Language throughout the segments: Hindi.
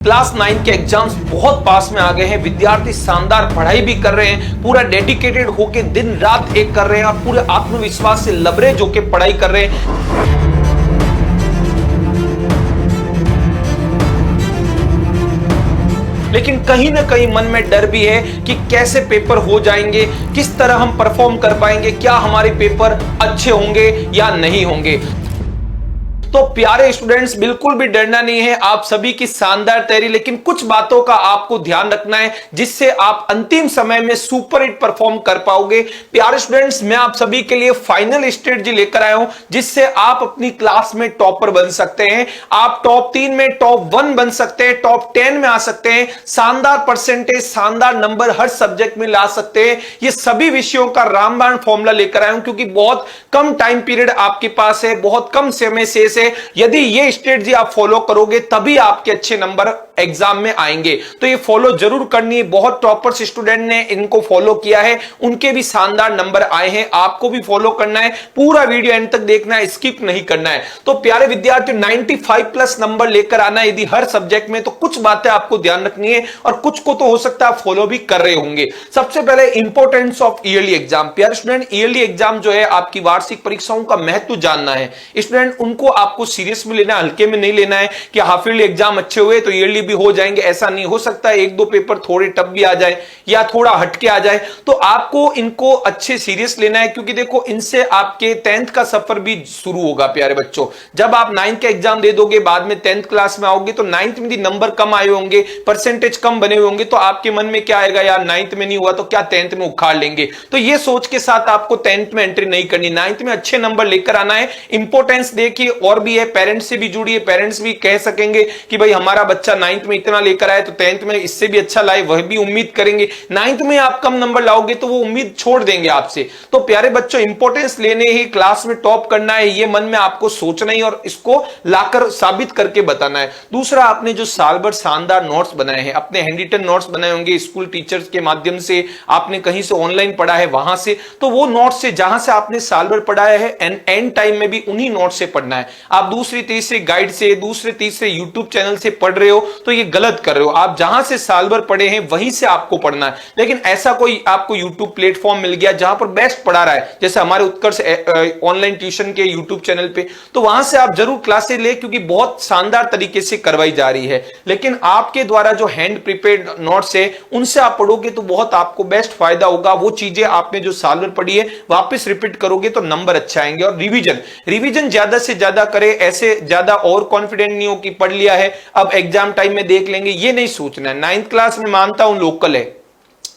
क्लास 9 के एग्जाम्स बहुत पास में आ गए हैं। विद्यार्थी शानदार पढ़ाई भी कर रहे हैं, पूरा डेडिकेटेड होके दिन रात एक कर रहे हैं और पूरे आत्मविश्वास से लबरेज होके पढ़ाई कर रहे हैं। लेकिन कहीं ना कहीं मन में डर भी है कि कैसे पेपर हो जाएंगे, किस तरह हम परफॉर्म कर पाएंगे, क्या हमारे पेपर अच्छे होंगे या नहीं होंगे। तो प्यारे स्टूडेंट्स, बिल्कुल भी डरना नहीं है, आप सभी की शानदार तैयारी। लेकिन कुछ बातों का आपको ध्यान रखना है जिससे आप अंतिम समय में सुपर हिट परफॉर्म कर पाओगे। प्यारे स्टूडेंट्स, मैं आप सभी के लिए फाइनल स्ट्रेटजी लेकर आया हूं जिससे आप अपनी क्लास में टॉपर बन सकते हैं। आप टॉप 3 में टॉप 1 बन सकते हैं, टॉप 10 में आ सकते हैं, शानदार परसेंटेज, शानदार नंबर हर सब्जेक्ट में ला सकते हैं। ये सभी विषयों का रामबाण फॉर्मूला लेकर आया हूं क्योंकि बहुत कम टाइम पीरियड आपके पास है, बहुत कम समय शेष। यदि ये स्ट्रेटजी आप फॉलो करोगे तभी आपके अच्छे नंबर एग्जाम में आएंगे। तो ये फॉलो जरूर करनी है। बहुत टॉपर्स स्टूडेंट ने इनको फॉलो किया है, उनके भी शानदार नंबर आए हैं। आपको भी फॉलो करना है, पूरा वीडियो एंड तक देखना है, स्किप नहीं करना है। तो प्यारे विद्यार्थियों, 95 प्लस नंबर लेकर आना यदि हर सब्जेक्ट में, तो कुछ बातें आपको ध्यान रखनी है और कुछ को तो हो सकता है आप फॉलो भी कर रहे होंगे। सबसे पहले इंपॉर्टेंस ऑफ ईयरली एग्जाम। प्यारे स्टूडेंट, ईयरली एग्जाम जो है आपकी वार्षिक परीक्षाओं का महत्व जानना है। स्टूडेंट, उनको आपको सीरियस में लेना, हल्के में नहीं लेना है कि हाफ ईयरली एग्जाम अच्छे हुए तो ईयरली भी हो जाएंगे। ऐसा नहीं हो सकता है, एक दो पेपर थोड़े टफ भी आ जाए या थोड़ा हटके आ जाए, तो आपको इनको अच्छे सीरियस लेना है क्योंकि देखो, इनसे आपके 10th का सफर भी शुरू होगा। प्यारे बच्चों, जब आप 9th का एग्जाम दे दोगे, बाद में 10th क्लास में आओगे तो 9th में नंबर कम आए होंगे, परसेंटेज कम बने हुए होंगे, तो आपके मन में क्या आएगा, यार 9th में नहीं हुआ तो क्या 10th में उखाड़ लेंगे। तो ये सोच के साथ आपको 10th में एंट्री नहीं करनी, 9th में अच्छे नंबर लेकर आना है। इंपॉर्टेंस देखिए और भी है, पेरेंट्स से भी जुड़िए। पेरेंट्स भी कह सकेंगे कि भाई हमारा बच्चा 9th में इतना लेकर आए तो 10th में इससे भी अच्छा लाए, वह भी उम्मीद करेंगे। 9th में आप कम नंबर लाओगे तो वो उम्मीद छोड़ देंगे आपसे। तो प्यारे बच्चों, इंपॉर्टेंस लेने ही, क्लास में टॉप करना है, ये मन में आपको सोचना ही और इसको लाकर साबित करके बताना है। दूसरा, आपने जो साल भर शानदार नोट्स बनाए हैं, अपने हैंडरिटन नोट्स बनाए होंगे, स्कूल टीचर्स के माध्यम से, आपने कहीं से ऑनलाइन पढ़ा है वहां से, तो वो नोट्स से, जहां से आपने साल भर पढ़ाया है, एंड टाइम में भी उन्हीं नोट्स से पढ़ना है। आप दूसरी तीसरी गाइड से, दूसरे तीसरे यूट्यूब चैनल से पढ़ रहे हो तो ये गलत कर रहे हो। आप जहां से साल भर पढ़े हैं वहीं से आपको पढ़ना है। लेकिन ऐसा कोई आपको यूट्यूब प्लेटफॉर्म मिल गया जहां पर बेस्ट पढ़ा रहा है, जैसे हमारे उत्कर्ष ऑनलाइन ट्यूशन के यूट्यूब चैनल पे, तो वहां से आप जरूर क्लासेस ले क्योंकि बहुत शानदार तरीके से करवाई जा रही है। लेकिन आपके द्वारा जो हैंड प्रिपेयर्ड नोट्स है उनसे आप पढ़ोगे तो बहुत आपको बेस्ट फायदा होगा। वो चीजें आपने जो साल भर पढ़ी है वापस रिपीट करोगे तो नंबर अच्छा आएंगे। और रिवीजन ज्यादा से ज्यादा करे, ऐसे ज्यादा और कॉन्फिडेंट नहीं हो कि पढ़ लिया है अब एग्जाम टाइम में देख लेंगे, ये नहीं सोचना है। 9th क्लास में मानता हूं लोकल है,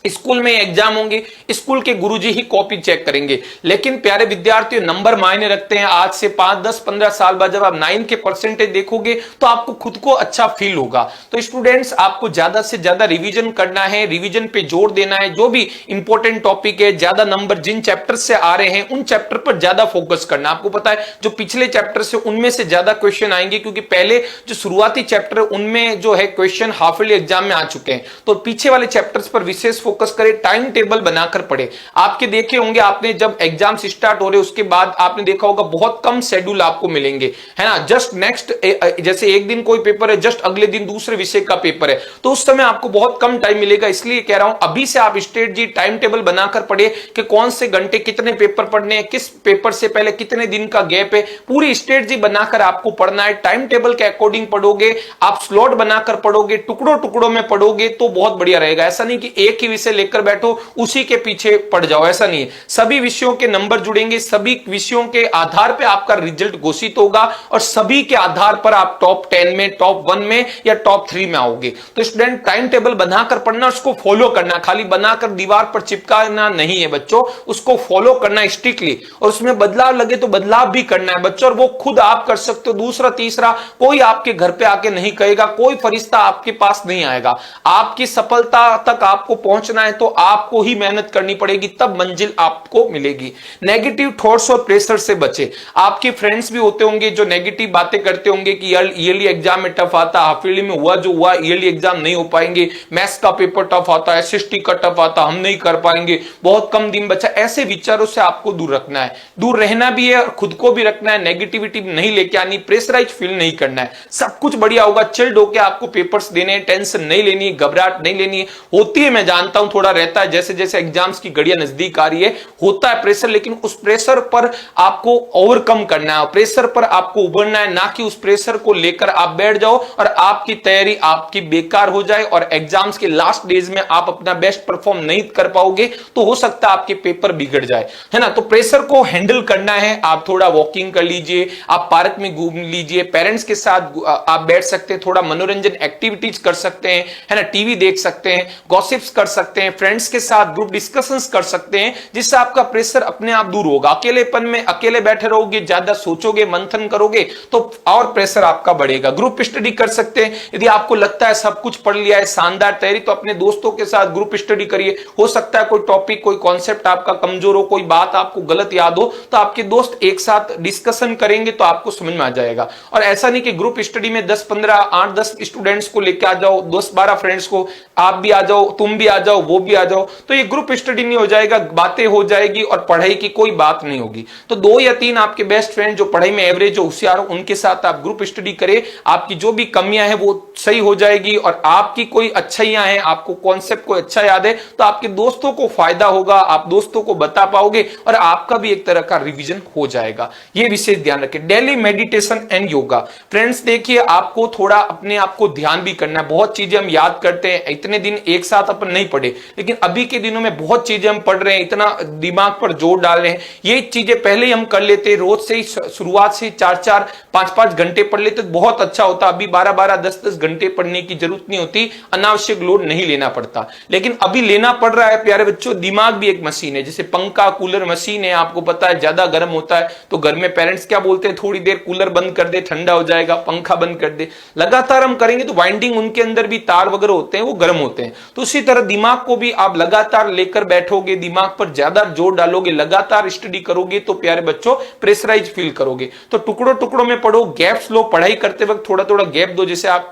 स्कूल में एग्जाम होंगे, स्कूल के गुरुजी ही कॉपी चेक करेंगे। लेकिन प्यारे विद्यार्थियों, नंबर मायने रखते हैं। आज से 5, 10, 15 साल बाद जब आप 9th के परसेंटेज देखोगे तो आपको खुद को अच्छा फील होगा। तो स्टूडेंट्स, आपको ज्यादा से ज्यादा रिवीजन करना है, रिवीजन पे जोर देना है। जो भी इंपॉर्टेंट टॉपिक है, ज्यादा नंबर जिन चैप्टर से आ रहे हैं उन चैप्टर पर ज्यादा फोकस करना। आपको पता है जो पिछले चैप्टर से उनमें से ज्यादा क्वेश्चन आएंगे क्योंकि पहले जो शुरुआती चैप्टर उनमें जो है क्वेश्चन हाफ ईयरली एग्जाम में आ चुके हैं। तो पीछे वाले चैप्टर्स पर विशेष फोकस करें, टाइम टेबल बनाकर पढ़े। आपके देखे होंगे, आपने जब एग्जाम्स स्टार्ट हो रहे उसके बाद आपने देखा होगा बहुत कम शेड्यूल आपको मिलेंगे, है ना। जस्ट नेक्स्ट, जैसे एक दिन कोई पेपर है, जस्ट अगले दिन दूसरे विषय का पेपर है, तो उस समय आपको बहुत कम टाइम मिलेगा। इसलिए कह रहा हूं, अभी से आप स्ट्रेटजी टाइम टेबल बनाकर पढ़े कि कौन से घंटे कितने पेपर पढ़ने हैं, किस पेपर से पहले कितने दिन का गैप है, पूरी स्ट्रेटजी बनाकर आपको पढ़ना है। टाइम टेबल के अकॉर्डिंग पढ़ोगे, आप स्लॉट बनाकर पढ़ोगे, टुकड़ों टुकड़ों में पढ़ोगे तो बहुत बढ़िया रहेगा। ऐसा नहीं कि एक ही विषय लेकर बैठो उसी के पीछे पड़ जाओ, ऐसा नहीं है। सभी विषयों के नंबर जुड़ेंगे, सभी विषयों के आधार पर आपका रिजल्ट घोषित होगा और सभी के आधार पर आप टॉप 10 में, टॉप 1 में या टॉप 3 में आओगे। तो स्टूडेंट, टाइम टेबल बनाकर पढ़ना, उसको फॉलो करना, खाली बनाकर दीवार पर चिपकाना नहीं है बच्चों, उसको फॉलो करना स्ट्रिक्टली। और उसमें बदलाव लगे तो बदलाव भी करना है बच्चों, और वो खुद आप कर सकते हो। दूसरा तीसरा कोई आपके घर पे आके नहीं कहेगा, कोई फरिश्ता आपके पास नहीं आएगा। आपकी सफलता तक आपको पहुंचना पहुंचना है तो आपको ही मेहनत करनी पड़ेगी, तब मंजिल आपको मिलेगी। नेगेटिव थॉट्स और प्रेशर से बचे। आपके फ्रेंड्स भी होते होंगे जो नेगेटिव बातें करते होंगे कि यार ईयरली एग्जाम में टफ आता, हाफ ईयरली में हुआ जो हुआ, ईयरली एग्जाम नहीं हो पाएंगे, मैथ्स का पेपर टफ आता है, एसएसटी का टफ आता, हम नहीं कर पाएंगे, बहुत कम दिन बचा। ऐसे विचारों से आपको दूर रखना है, दूर रहना भी है और खुद को भी रखना है। नेगेटिविटी नहीं लेके आनी, प्रेशराइज फील नहीं करना है। सब कुछ बढ़िया होगा, चिल्ड होके आपको पेपर्स देने हैं, टेंशन नहीं लेनी है, घबराहट नहीं लेनी है। होती है, मैं जानता हूं, थोड़ा रहता है, जैसे जैसे एग्जाम्स की घड़ियां नजदीक आ रही है होता है प्रेशर, लेकिन उस प्रेशर पर आपको ओवरकम करना है, प्रेशर पर आपको उभरना है, ना कि उस प्रेशर को लेकर आप बैठ जाओ और आपकी तैयारी आपकी बेकार हो जाए और एग्जाम्स के लास्ट डेज में आप अपना बेस्ट परफॉर्म नहीं कर पाओगे तो हो सकता है आपके पेपर बिगड़ जाए, है ना। तो प्रेशर को हैंडल करना है, आप थोड़ा वॉकिंग कर लीजिए, आप पार्क में घूम लीजिए, पेरेंट्स के साथ आप बैठ सकते हैं, थोड़ा मनोरंजन एक्टिविटीज कर सकते हैं, है ना, टीवी देख सकते हैं, गॉसिप्स कर सकते हैं, फ्रेंड्स के साथ ग्रुप डिस्कशंस कर सकते हैं, जिससे आपका प्रेशर अपने आप दूर होगा। अकेलेपन में अकेले बैठे रहोगे, ज्यादा सोचोगे, मंथन करोगे तो और प्रेशर आपका बढ़ेगा। ग्रुप स्टडी कर सकते हैं, यदि आपको लगता है सब कुछ पढ़ लिया है, शानदार तैयारी, तो अपने दोस्तों के साथ ग्रुप स्टडी करिए। हो सकता है कोई टॉपिक, कोई कॉन्सेप्ट आपका कमजोर हो, कोई बात आपको गलत याद हो, तो आपके दोस्त एक साथ डिस्कशन करेंगे तो आपको समझ में आ जाएगा। और ऐसा नहीं कि ग्रुप स्टडी में 10-15 8-10 स्टूडेंट्स को लेकर आ जाओ, 10-12 फ्रेंड्स को, आप भी आ जाओ, तुम भी आ जाओ, वो भी आ जाओ, तो ये ग्रुप स्टडी नहीं हो जाएगा, बातें हो जाएगी और पढ़ाई की कोई बात नहीं होगी। तो 2 या 3 आपके बेस्ट फ्रेंड जो पढ़ाई में एवरेज, जो होशियार हो, उनके साथ आप ग्रुप स्टडी करें। आपकी जो भी कमियां हैं वो सही हो जाएगी और आपकी कोई अच्छाइयां हैं, आपको कॉन्सेप्ट को अच्छा याद है तो आपके दोस्तों को फायदा होगा, आप दोस्तों को बता पाओगे और आपका भी एक तरह का रिवीजन हो जाएगा। ये विशेष ध्यान रखें। Daily meditation and yoga. Friends देखिए, आपको थोड़ा अपने आप को ध्यान भी करना है। बहुत चीजें हम याद करते हैं, इतने दिन एक साथ अपन नहीं पढ़े, लेकिन अभी के दिनों में बहुत चीजें हम पढ़ रहे हैं, इतना दिमाग पर जोर डाल रहे हैं, ये चीजें पहले ही हम कर लेते, रोज से ही शुरुआत से 4-4 5-5 घंटे पढ़ लेते तो बहुत अच्छा होता। अभी 12-12 10-10 घंटे पढ़ने की जरूरत नहीं होती, अनावश्यक लोड नहीं लेना पड़ता, लेकिन अभी लेना पड़ रहा है। प्यारे बच्चों, दिमाग भी एक मशीन है, जैसे पंखा कूलर मशीन है, आपको पता है ज्यादा गर्म होता है तो घर में पेरेंट्स क्या बोलते हैं, थोड़ी देर कूलर बंद कर दे, ठंडा हो जाएगा, पंखा बंद कर दे। लगातार हम करेंगे तो वाइंडिंग, उनके अंदर भी तार वगैरह होते हैं, वो गर्म होते हैं। तो उसी तरह दिमाग को भी आप लगातार लेकर बैठोगे, दिमाग पर ज्यादा जोर डालोगे, लगातार स्टडी करोगे तो प्यारे बच्चों प्रेशराइज फील करोगे। तो टुकड़ों टुकड़ों में पढ़ो, गैप्स लो, पढ़ाई करते वक्त थोड़ा थोड़ा गैप दो। जैसे आप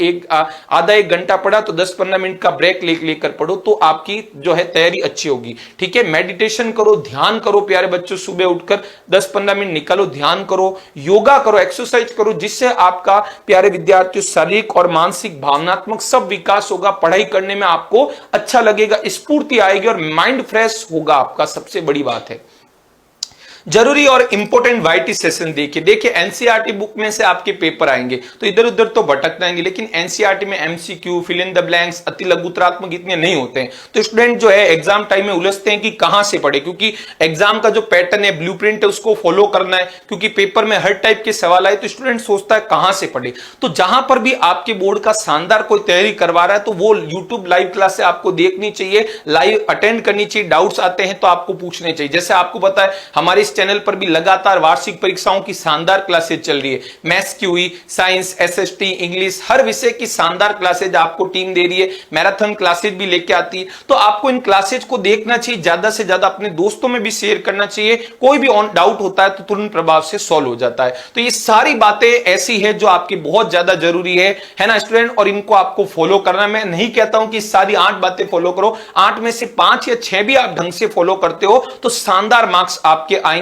आधा 1 घंटा पढ़ा तो 10-15 मिनट का ब्रेक लेकर पढ़ो, तो आपकी जो है तैयारी अच्छी होगी। ठीक है, मेडिटेशन करो, ध्यान करो प्यारे बच्चों, सुबह उठकर 10-15 मिनट निकालो, ध्यान करो, योगा करो, एक्सरसाइज करो, जिससे आपका प्यारे विद्यार्थियों शारीरिक और मानसिक भावनात्मक सब विकास होगा। पढ़ाई करने में आपको अच्छा लगेगा, स्फूर्ति आएगी और माइंड फ्रेश होगा आपका, सबसे बड़ी बात है। जरूरी और इंपॉर्टेंट वाईटी सेशन देखिए एनसीईआरटी बुक में से आपके पेपर आएंगे तो इधर उधर तो भटक जाएंगे, लेकिन एनसीईआरटी में MCQ, fill in the blanks, अति लघुतरात्मक इतने नहीं होते हैं। तो स्टूडेंट जो है एग्जाम टाइम में उलझते हैं कि कहां से पढ़े, क्योंकि एग्जाम का जो पैटर्न है, ब्लूप्रिंट है, उसको फॉलो करना है, क्योंकि पेपर में हर टाइप के सवाल आए तो स्टूडेंट सोचता है कहां से पढ़े। तो जहां पर भी आपके बोर्ड का शानदार कोई तैयारी करवा रहा है तो वो यूट्यूब लाइव क्लास से आपको देखनी चाहिए, लाइव अटेंड करनी चाहिए। डाउट्स आते हैं तो आपको पूछने चाहिए। जैसे आपको पता है हमारे चैनल पर भी लगातार वार्षिक परीक्षाओं की शानदार क्लासेज चल रही है, मैथ्स क्यूई, साइंस, एसएसटी, इंग्लिश, हर विषय की शानदार क्लासेज आपको टीम दे रही है, मैराथन क्लासेज भी लेके आती है। तो आपको इन क्लासेज को देखना चाहिए, ज्यादा से ज्यादा अपने दोस्तों में भी शेयर करना चाहिए। कोई भी डाउट होता है तो तुरंत प्रभाव से सॉल्व हो जाता है। तो ये सारी बातें ऐसी है जो आपकी बहुत ज्यादा जरूरी है ना स्टूडेंट, और इनको आपको फॉलो करना। मैं नहीं कहता हूं कि सारी 8 बातें फॉलो करो, 8 में से 5 या 6 भी आप ढंग से फॉलो करते हो तो शानदार मार्क्स आपके आएंगे।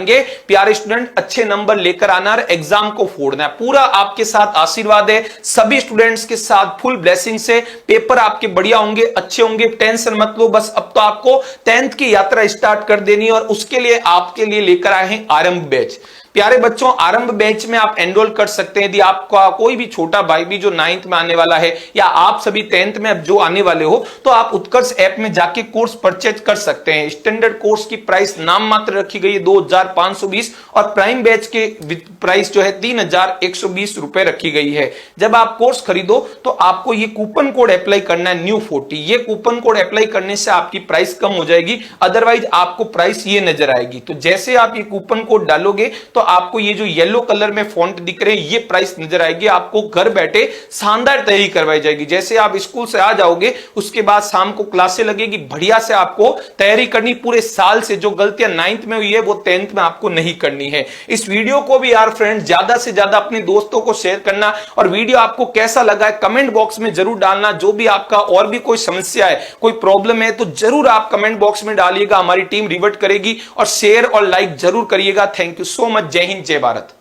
प्यारे स्टूडेंट, अच्छे नंबर लेकर आना है, एग्जाम को फोड़ना है। पूरा आपके साथ आशीर्वाद है, सभी स्टूडेंट्स के साथ फुल ब्लेसिंग से पेपर आपके बढ़िया होंगे, अच्छे होंगे, टेंशन मत लो। बस अब तो आपको 10th की यात्रा स्टार्ट कर देनी है और उसके लिए आपके लिए लेकर आए हैं आरंभ बैच। प्यारे बच्चों, आरंभ बैच में आप एनरोल कर सकते हैं। यदि आपका कोई भी छोटा भाई भी जो 9th में आने वाला है या आप सभी 10th में अब जो आने वाले हो तो आप उत्कर्ष ऐप में जाके कोर्स परचेज कर सकते हैं। स्टैंडर्ड कोर्स की प्राइस नाम मात्र रखी गई है 2520 और प्राइम बैच के प्राइस जो है 3120 रुपए रखी गई है। जब आप कोर्स खरीदो तो आपको ये कूपन कोड अप्लाई करना है NEW40। ये कूपन कोड अप्लाई करने से आपकी प्राइस कम हो जाएगी, अदरवाइज आपको प्राइस ये नजर आएगी। तो जैसे आप ये कूपन कोड डालोगे तो आपको ये जो येलो कलर में फॉन्ट दिख रहे हैं ये प्राइस नजर आएगी। आपको घर बैठे शानदार तैयारी करवाई जाएगी। जैसे आप स्कूल से आ जाओगे, उसके बाद शाम को क्लासे लगेगी, बढ़िया से आपको तैयारी करनी पूरे साल से। जो गलतियां 9th में हुई है वो 10th में आपको नहीं करनी है। इस वीडियो को भी यार फ्रेंड ज्यादा से ज्यादा अपने दोस्तों को शेयर करना, और वीडियो आपको कैसा लगा है कमेंट बॉक्स में जरूर डालना। जो भी आपका और भी कोई समस्या है, कोई प्रॉब्लम है, तो जरूर आप कमेंट बॉक्स में डालिएगा, हमारी टीम रिवर्ट करेगी। और शेयर और लाइक जरूर करिएगा। Thank you so much. जय हिंद, जय भारत।